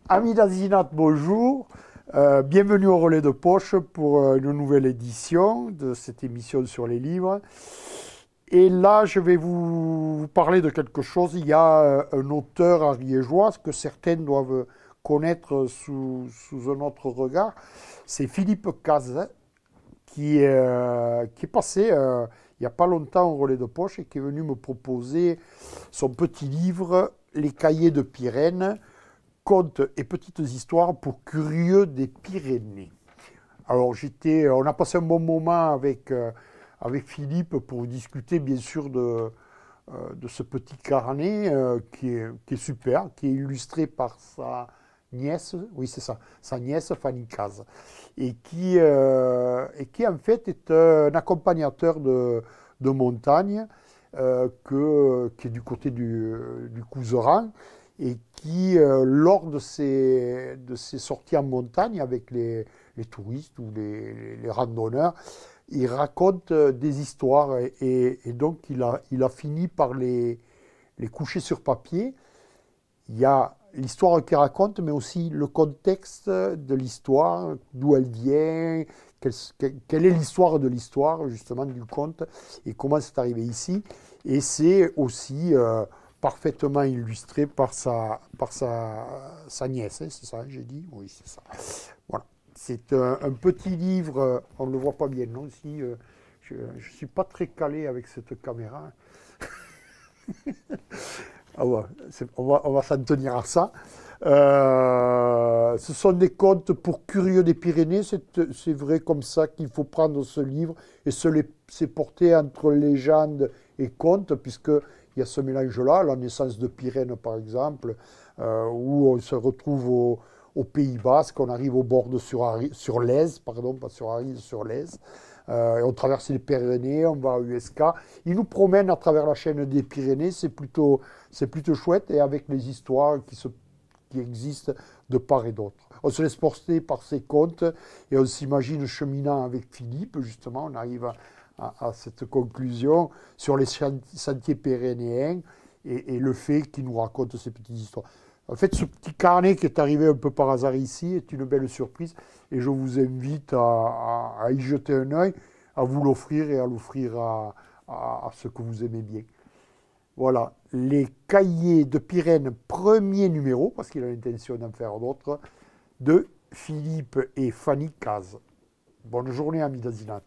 Amis d'Azinat, bonjour. Bienvenue au Relais de Poche pour une nouvelle édition de cette émission sur les livres. Et là, je vais vous parler de quelque chose. Il y a un auteur ariégeois que certains doivent connaître sous un autre regard. C'est Philippe Cazet qui est passé il n'y a pas longtemps au Relais de Poche et qui est venu me proposer son petit livre Les Cahiers de Pirène, contes et petites histoires pour curieux des Pyrénées. Alors on a passé un bon moment avec Philippe pour discuter bien sûr de ce petit carnet qui est super, qui est illustré par sa nièce, oui c'est ça, sa nièce Fanny Caz, et qui en fait est un accompagnateur de montagne qui est du côté du Couserans et qui, lors de ses sorties en montagne avec les touristes ou les randonneurs, il raconte des histoires et donc il a fini par les coucher sur papier. Il y a l'histoire qu'il raconte, mais aussi le contexte de l'histoire, d'où elle vient, quelle est l'histoire de l'histoire, justement, du conte, et comment c'est arrivé ici. Et c'est aussi parfaitement illustré par sa nièce, hein, c'est ça, j'ai dit? Oui, c'est ça. Voilà. C'est un petit livre, on ne le voit pas bien, non? Si, je ne suis pas très calé avec cette caméra. Ah ouais, on va s'en tenir à ça. Ce sont des contes pour curieux des Pyrénées. C'est vrai comme ça qu'il faut prendre ce livre et c'est porté entre légende et conte, puisqu'il y a ce mélange-là, la naissance de Pirène par exemple, où on se retrouve au Pays Basque, on arrive au bord sur l'Aise, pardon, pas sur Arize, sur l'Aise. On traverse les Pyrénées, on va à USK. Il nous promène à travers la chaîne des Pyrénées, c'est plutôt chouette, et avec les histoires qui existent de part et d'autre. On se laisse porter par ces contes et on s'imagine cheminant avec Philippe, justement, on arrive à cette conclusion sur les sentiers pyrénéens et le fait qu'il nous raconte ces petites histoires. En fait, ce petit carnet qui est arrivé un peu par hasard ici est une belle surprise et je vous invite à y jeter un œil, à vous l'offrir et à l'offrir à ceux que vous aimez bien. Voilà, les cahiers de Pirène, premier numéro, parce qu'il a l'intention d'en faire d'autres, de Philippe et Fanny Caz. Bonne journée, amis d'Azinat.